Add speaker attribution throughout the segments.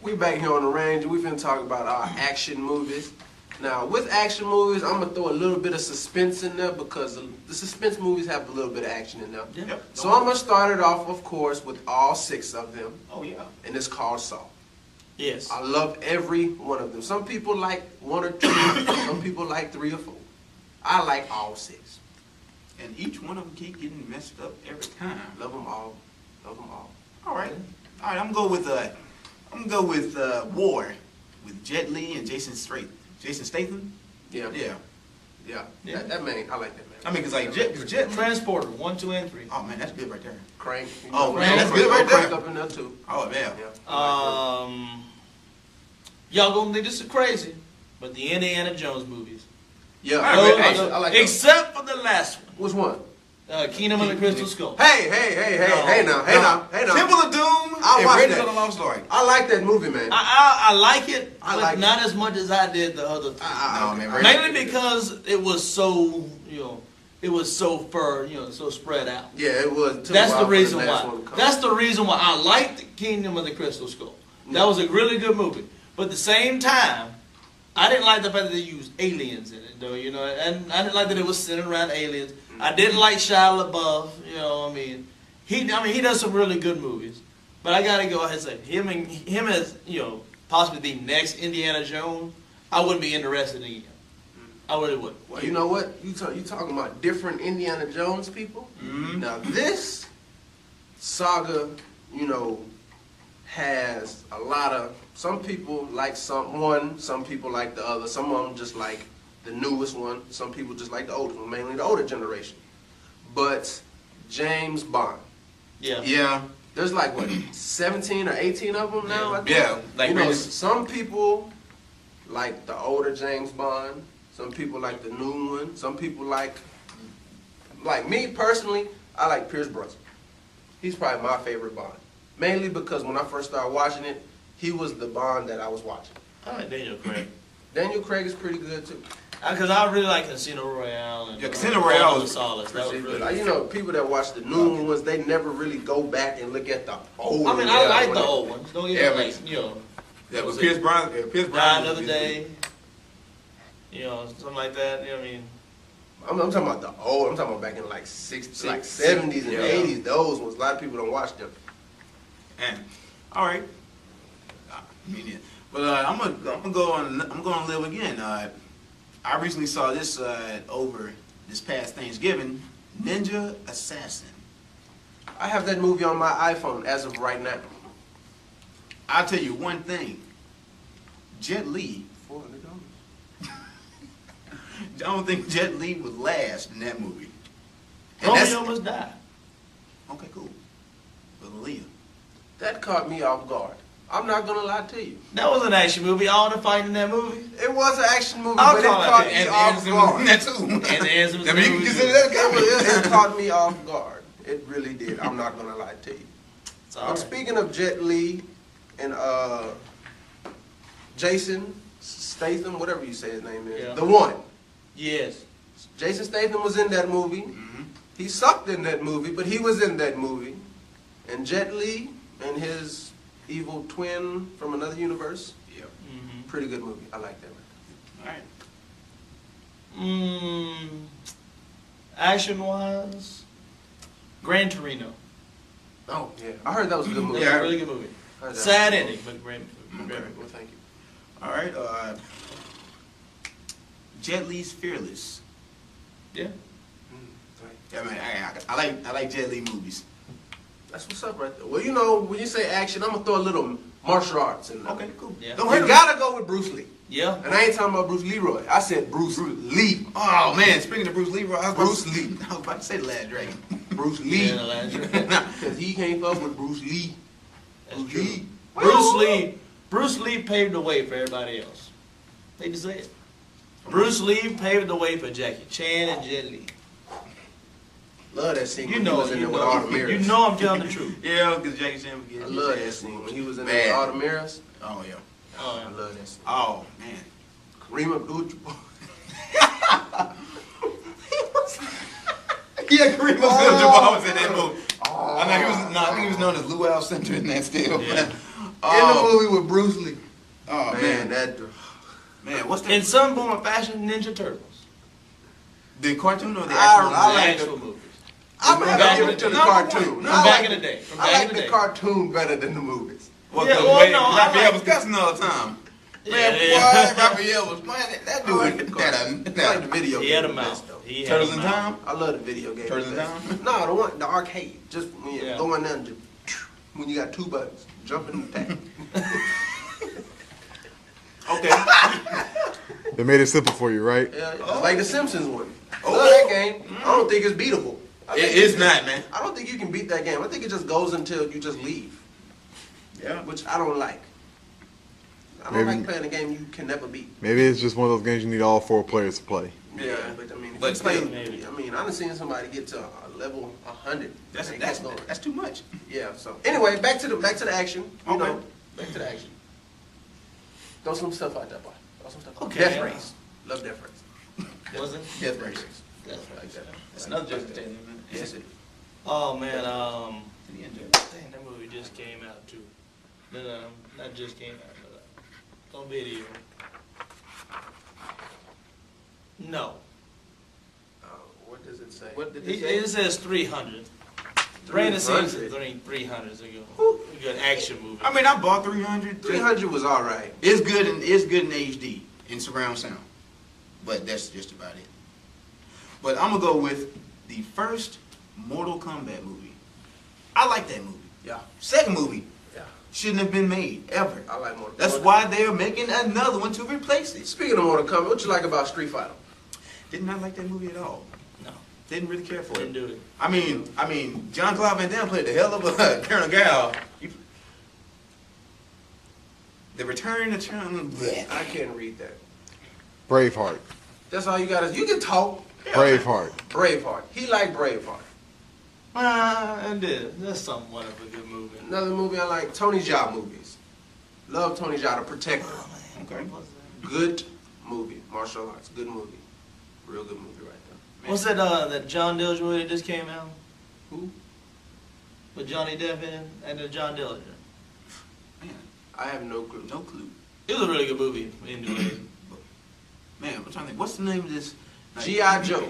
Speaker 1: We back here on the range. We finna talk about our action movies. Now, with action movies, I'm gonna throw a little bit of suspense in there because the suspense movies have a little bit of action in them.
Speaker 2: Yep.
Speaker 1: So I'm gonna start it off, of course, with all 6 of them.
Speaker 2: Oh yeah.
Speaker 1: And it's called Saw.
Speaker 2: Yes.
Speaker 1: I love every one of them. Some people like 1 or 2. Some people like 3 or 4. I like all 6.
Speaker 2: And each one of them keep getting messed up every time.
Speaker 1: Love them all. Love them all.
Speaker 2: All right. All right. I'm gonna go with War with Jet Li and Jason Statham.
Speaker 1: Yeah.
Speaker 2: Yeah.
Speaker 1: Yeah.
Speaker 2: Yeah.
Speaker 1: That man, I like that man.
Speaker 2: I mean, cause like Jet Li.
Speaker 3: Transporter 1, 2, and 3.
Speaker 2: Oh man, that's good right there.
Speaker 1: Crank.
Speaker 2: Oh, man, that's good right
Speaker 1: Crank
Speaker 2: there.
Speaker 1: up in there too.
Speaker 2: Oh yeah.
Speaker 1: Yeah.
Speaker 3: Y'all gonna think this is crazy, but the Indiana Jones movies.
Speaker 1: Yeah.
Speaker 2: I
Speaker 1: like those.
Speaker 3: Except for the last one,
Speaker 1: Which one?
Speaker 3: Kingdom of the Crystal Skull.
Speaker 1: Hey now.
Speaker 2: Temple of Doom
Speaker 1: I
Speaker 2: and
Speaker 1: watched
Speaker 2: Raiders
Speaker 1: that.
Speaker 2: of the Lost Story.
Speaker 1: I like that movie, man.
Speaker 3: I like it,
Speaker 1: I
Speaker 3: but
Speaker 1: like
Speaker 3: not as much as I did the other three.
Speaker 2: No, man.
Speaker 3: Mainly because it was so, it was so so spread out.
Speaker 1: Yeah, it was. It took a
Speaker 3: That's
Speaker 1: while
Speaker 3: the
Speaker 1: for
Speaker 3: reason
Speaker 1: last
Speaker 3: why.
Speaker 1: one to come.
Speaker 3: That's the reason why I liked Kingdom of the Crystal Skull. That was a really good movie. But at the same time, I didn't like the fact that they used aliens in it, though. And I didn't like that it was centered around aliens. I didn't like Shia LaBeouf. He does some really good movies. But I gotta go ahead and say him as possibly the next Indiana Jones. I wouldn't be interested in him. I really wouldn't.
Speaker 1: Well, you know what? You talking about different Indiana Jones people?
Speaker 2: Mm-hmm.
Speaker 1: Now this saga, has a lot of. Some people like some people like the other. Some of them just like the newest one. Some people just like the oldest one, mainly the older generation. But James Bond.
Speaker 3: Yeah.
Speaker 2: Yeah.
Speaker 1: There's like what 17 or 18 of them now. I think.
Speaker 2: Yeah. Like
Speaker 1: some people like the older James Bond. Some people like the new one. Some people like me personally. I like Pierce Brosnan. He's probably my favorite Bond, mainly because when I first started watching it, he was the Bond that I was watching.
Speaker 3: I like Daniel Craig.
Speaker 1: Daniel Craig is pretty good too.
Speaker 3: Because I really like Casino Royale. And,
Speaker 2: Casino Royale was
Speaker 3: solid. That was really good.
Speaker 1: People that watch the new ones, they never really go back and look at the old.
Speaker 3: I mean, I like the old ones. Don't get me wrong.
Speaker 2: Yeah, but Pierce Brosnan.
Speaker 3: Die Another Day. Something like that.
Speaker 1: I'm talking about the old. I'm talking about back in like 60s, like 70s and 80s. Those ones. A lot of people don't watch them.
Speaker 2: And all right. But I'm gonna go on. I'm going to live again. I recently saw this over this past Thanksgiving. Ninja Assassin.
Speaker 1: I have that movie on my iPhone as of right now.
Speaker 2: I'll tell you one thing. Jet Li.
Speaker 1: $400.
Speaker 2: I don't think Jet Li would last in that movie. And
Speaker 3: Romeo must die.
Speaker 2: Okay, cool. But Aaliyah.
Speaker 1: That caught me off guard. I'm not gonna lie to you.
Speaker 3: That was an action movie. All the fighting in that movie.
Speaker 1: It was an action movie,
Speaker 3: I'll
Speaker 1: but it
Speaker 3: call it
Speaker 1: caught
Speaker 3: that.
Speaker 1: me
Speaker 2: And
Speaker 1: off
Speaker 2: Anderson was in
Speaker 1: guard.
Speaker 2: that too.
Speaker 3: And the answer was
Speaker 2: I mean, you can consider that a
Speaker 1: It
Speaker 2: comedy.
Speaker 1: caught me off guard. It really did. I'm not gonna lie to you.
Speaker 3: It's all right.
Speaker 1: Speaking of Jet Li and Jason Statham, whatever you say his name is,
Speaker 3: Yeah.
Speaker 1: the one.
Speaker 3: Yes.
Speaker 1: Jason Statham was in that movie.
Speaker 2: Mm-hmm.
Speaker 1: He sucked in that movie, but he was in that movie. And Jet Li and his evil twin from another universe,
Speaker 2: Yep.
Speaker 1: pretty good movie. I like that one.
Speaker 2: All right.
Speaker 3: Action-wise, Gran Torino.
Speaker 1: Oh, yeah. I heard that was a good movie.
Speaker 3: It was a really good movie.
Speaker 1: I heard that
Speaker 3: Sad
Speaker 1: was-
Speaker 3: ending, but great.
Speaker 1: Okay, well, thank you.
Speaker 2: All right. Jet Li's Fearless.
Speaker 3: Yeah.
Speaker 1: Right.
Speaker 2: Yeah, man, I like Jet Li movies.
Speaker 1: That's what's up right there. Well, when you say action, I'm going to throw a little martial arts in there.
Speaker 2: Okay, cool.
Speaker 3: Yeah.
Speaker 2: Don't
Speaker 1: You
Speaker 2: hurt him.
Speaker 1: got to go with Bruce Lee.
Speaker 3: Yeah.
Speaker 1: And I ain't talking about Bruce Leroy. I said Bruce Lee.
Speaker 2: Oh man, speaking of Bruce Leroy, I was about to say the Last Dragon.
Speaker 1: Bruce Lee.
Speaker 3: Yeah, the last year.
Speaker 1: Because he can't fuck with Bruce Lee.
Speaker 3: That's
Speaker 1: Bruce
Speaker 3: true.
Speaker 1: Lee.
Speaker 3: Bruce Lee paved the way for everybody else. They just say it. Bruce Lee paved the way for Jackie Chan and Jet Li.
Speaker 1: Love that scene
Speaker 3: You
Speaker 1: when
Speaker 3: know,
Speaker 1: he was in there with all the mirrors.
Speaker 3: you know I'm telling the truth.
Speaker 2: Yeah, because Jackie Chan would get
Speaker 1: I
Speaker 2: his
Speaker 1: love that
Speaker 2: ass
Speaker 1: scene
Speaker 2: whooped.
Speaker 1: when he was in there with all the mirrors.
Speaker 2: Oh yeah.
Speaker 3: Oh,
Speaker 1: I love that scene.
Speaker 2: Oh man.
Speaker 1: Kareem Abdul-Jabbar.
Speaker 2: Yeah, Kareem Abdul-Jabbar was in that movie. I think he was known as Luau Center in that still.
Speaker 3: Yeah.
Speaker 1: the movie with Bruce Lee.
Speaker 2: Oh
Speaker 1: Man,
Speaker 2: man,
Speaker 1: that.
Speaker 2: what's that?
Speaker 3: In some form or fashion, Ninja Turtles.
Speaker 2: The cartoon or the
Speaker 1: I
Speaker 2: actual?
Speaker 3: The
Speaker 1: like
Speaker 3: actual movies.
Speaker 1: I'm
Speaker 3: From
Speaker 1: gonna
Speaker 3: back
Speaker 1: give
Speaker 3: in
Speaker 1: it
Speaker 3: the
Speaker 1: to the
Speaker 3: day.
Speaker 1: cartoon.
Speaker 3: From
Speaker 1: I
Speaker 3: back
Speaker 1: like-
Speaker 3: in the day. From
Speaker 1: I
Speaker 3: back
Speaker 1: like
Speaker 3: in
Speaker 1: the
Speaker 3: the day.
Speaker 1: cartoon better than the movies.
Speaker 2: Well,
Speaker 3: Yeah,
Speaker 2: 'cause
Speaker 3: well,
Speaker 2: Ray-
Speaker 3: no, I
Speaker 2: Raphael
Speaker 3: like-
Speaker 2: was cussing all the time. Man,
Speaker 3: Yeah.
Speaker 2: boy, Raphael was man. That
Speaker 1: I like
Speaker 2: dude.
Speaker 1: the cartoon. I like the video
Speaker 3: He
Speaker 1: game.
Speaker 3: had a
Speaker 1: the
Speaker 3: mouth.
Speaker 1: best, though.
Speaker 3: He had
Speaker 2: Turtles
Speaker 3: a
Speaker 2: in
Speaker 3: mouth.
Speaker 2: Time.
Speaker 1: I love the video game.
Speaker 2: Turtles
Speaker 1: the
Speaker 2: in
Speaker 1: best.
Speaker 2: Time?
Speaker 1: No, the arcade. Just when you
Speaker 3: Yeah.
Speaker 1: go in there and just when you got two buttons, jump and attack.
Speaker 2: Okay.
Speaker 4: They made it simple for you, right?
Speaker 1: Yeah, it's like the Simpsons one.
Speaker 2: Oh.
Speaker 1: Love that game. I don't think it's beatable. I think
Speaker 2: It's not, man.
Speaker 1: I don't think you can beat that game. I think it just goes until you just leave,
Speaker 2: Yeah.
Speaker 1: which I don't like. I don't
Speaker 4: Maybe-
Speaker 1: like playing a game you can never beat.
Speaker 4: Maybe it's just one of those games you need all 4 players to play.
Speaker 1: Yeah, but I mean, if
Speaker 2: But
Speaker 1: you play,
Speaker 2: still,
Speaker 3: maybe.
Speaker 1: I mean, I've seen somebody get to a level 100.
Speaker 2: That's too much.
Speaker 1: Yeah. So anyway, back to the action. You
Speaker 2: Okay.
Speaker 1: know, back to the action. Throw some stuff out there, boy. Throw some stuff.
Speaker 3: Okay.
Speaker 1: Death Race. Love Death Race.
Speaker 3: Was it?
Speaker 2: Death Race.
Speaker 3: That's
Speaker 1: Like
Speaker 3: right.
Speaker 1: that.
Speaker 2: That's another Justin Taylor, man.
Speaker 1: Yes, it.
Speaker 3: Oh man,
Speaker 2: Did he enjoy it?
Speaker 3: dang, that movie just came out too. No, not just came out, but on video. No,
Speaker 1: What does it say?
Speaker 2: What did
Speaker 3: it,
Speaker 2: he say?
Speaker 3: it says 300. Brandon says
Speaker 1: 300.
Speaker 3: 300s ago. A good action movie.
Speaker 2: I mean, I bought 300.
Speaker 1: 300 was all right.
Speaker 2: It's good in HD in surround sound, but that's just about it. But I'm gonna go with the first Mortal Kombat movie. I like that movie.
Speaker 1: Yeah.
Speaker 2: Second movie
Speaker 1: Yeah.
Speaker 2: shouldn't have been made ever.
Speaker 1: I like Mortal Kombat.
Speaker 2: That's why they're making another one to replace it.
Speaker 1: Speaking of Mortal Kombat, what you like about Street Fighter?
Speaker 2: Did not like that movie at all.
Speaker 3: No,
Speaker 2: Didn't really care for
Speaker 3: didn't
Speaker 2: it.
Speaker 3: do it.
Speaker 2: I mean, John Claude Van Damme played the hell of a Colonel Gal. The Return of Chun.
Speaker 1: I can't read that.
Speaker 4: Braveheart.
Speaker 1: That's all you got is you can talk.
Speaker 4: Braveheart.
Speaker 1: Braveheart. He liked Braveheart.
Speaker 3: And that's somewhat of a good movie.
Speaker 1: Another movie I like, Tony Jaa movies. Love Tony Jaa, The Protector.
Speaker 3: Oh, man,
Speaker 2: Okay.
Speaker 3: what was that?
Speaker 1: Good movie. Martial arts. Good movie. Real good movie right there.
Speaker 3: What's that John Dillinger movie that just came out?
Speaker 1: Who?
Speaker 3: With Johnny Depp in it and John Dillinger.
Speaker 2: Man,
Speaker 1: I have no clue.
Speaker 2: no clue.
Speaker 3: It was a really good movie. Anyway.
Speaker 2: Man, I'm trying to think. What's the name of this?
Speaker 1: G.I. Joe.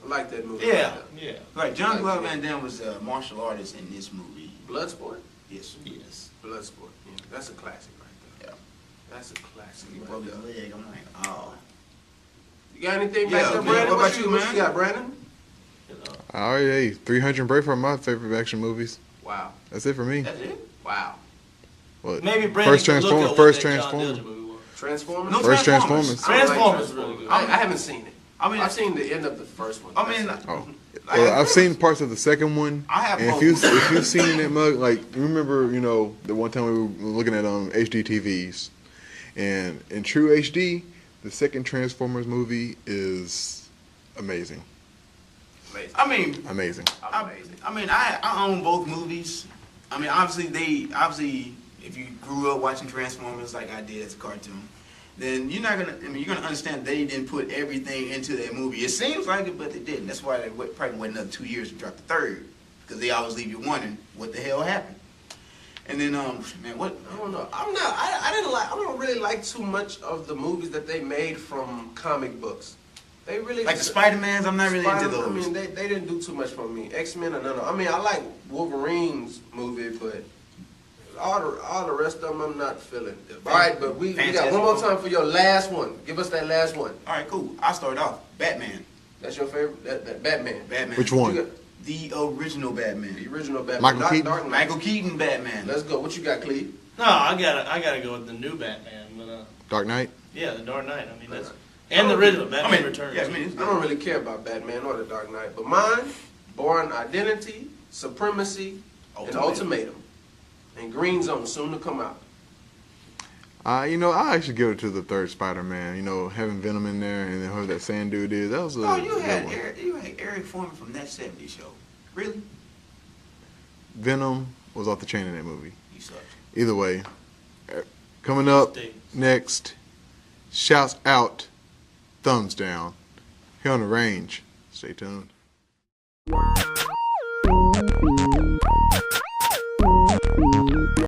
Speaker 1: I like that movie.
Speaker 3: Yeah,
Speaker 1: right there.
Speaker 3: yeah.
Speaker 2: Right, John
Speaker 1: Like
Speaker 2: Claude
Speaker 1: it.
Speaker 2: Van Damme was a martial artist in this movie.
Speaker 1: Bloodsport.
Speaker 2: Yes.
Speaker 3: Yes.
Speaker 1: Bloodsport. Yeah, that's a classic right there.
Speaker 2: Yeah.
Speaker 1: That's a classic
Speaker 2: He
Speaker 1: right
Speaker 2: broke his
Speaker 1: there.
Speaker 2: leg. I'm like, oh.
Speaker 1: You got anything
Speaker 2: Yeah,
Speaker 1: back there,
Speaker 2: man.
Speaker 1: Brandon?
Speaker 2: What about you,
Speaker 1: what
Speaker 2: man?
Speaker 1: you got, Brandon?
Speaker 3: You know.
Speaker 4: Oh, yeah. 300 and Braveheart are my favorite action movies.
Speaker 1: Wow.
Speaker 4: That's it for me.
Speaker 2: That's it?
Speaker 1: Wow.
Speaker 4: What?
Speaker 3: Maybe Brandon
Speaker 4: First
Speaker 3: could look
Speaker 4: Transformer.
Speaker 3: at what
Speaker 4: First
Speaker 3: that John
Speaker 4: Transformer.
Speaker 3: Dillinger movie was.
Speaker 1: Transformers?
Speaker 2: No
Speaker 4: First
Speaker 2: Transformers.
Speaker 4: Transformers.
Speaker 1: I don't like
Speaker 3: Transformers is really good.
Speaker 1: I haven't seen it.
Speaker 2: I mean,
Speaker 1: I've seen the end of the first one.
Speaker 2: I mean,
Speaker 4: Oh.
Speaker 2: I
Speaker 4: Well,
Speaker 2: have-
Speaker 4: I've seen parts of the second one.
Speaker 2: I have
Speaker 4: And
Speaker 2: both.
Speaker 4: if you've seen it, mug, like you remember, the one time we were looking at HD TVs, and in true HD, the second Transformers movie is amazing,
Speaker 1: amazing.
Speaker 2: I mean,
Speaker 4: amazing.
Speaker 1: Amazing.
Speaker 2: I own both movies. I mean, obviously, if you grew up watching Transformers like I did as a cartoon, then you're gonna understand they didn't put everything into that movie. It seems like it, but they didn't. That's why they probably wait another 2 years to drop the third, because they always leave you wondering what the hell happened. And then, man, what?
Speaker 1: I don't know. I don't really like too much of the movies that they made from comic books. They really
Speaker 2: Like the Spider-Mans, I'm not really into those.
Speaker 1: I mean, they didn't do too much for me. X-Men or none of. I mean, I like Wolverine's movie, but all the rest of them I'm not feeling. All right, but we got one more time for your last one. Give us that last one.
Speaker 2: All right, cool. I'll start off. Batman.
Speaker 1: That's your favorite? That Batman.
Speaker 2: Batman.
Speaker 4: Which
Speaker 1: You
Speaker 4: one?
Speaker 1: got
Speaker 2: The original
Speaker 1: the
Speaker 2: Batman.
Speaker 1: original Batman.
Speaker 4: Michael
Speaker 1: not
Speaker 4: Keaton?
Speaker 1: Dark Knight.
Speaker 2: Michael Keaton Batman.
Speaker 1: Let's go. What you got, Cleve?
Speaker 3: No, I gotta go with the new Batman. But
Speaker 4: Dark Knight.
Speaker 3: yeah, the Dark Knight. I mean, that's and the original Batman Returns.
Speaker 2: Yeah, I mean, it's
Speaker 1: I don't really care about Batman or the Dark Knight, but mine, Born Identity, Supremacy, and Ultimatum. And Green Zone soon to come out.
Speaker 4: I actually give it to the third Spider-Man. Having Venom in there and then whoever that sand dude is, that was a
Speaker 2: Oh, you
Speaker 4: good
Speaker 2: had
Speaker 4: one.
Speaker 2: Eric Foreman from that 70s show. Really?
Speaker 4: Venom was off the chain in that movie.
Speaker 2: He sucked.
Speaker 4: Either way, coming up
Speaker 3: States.
Speaker 4: next, shouts out, thumbs down. Here on the range. Stay tuned.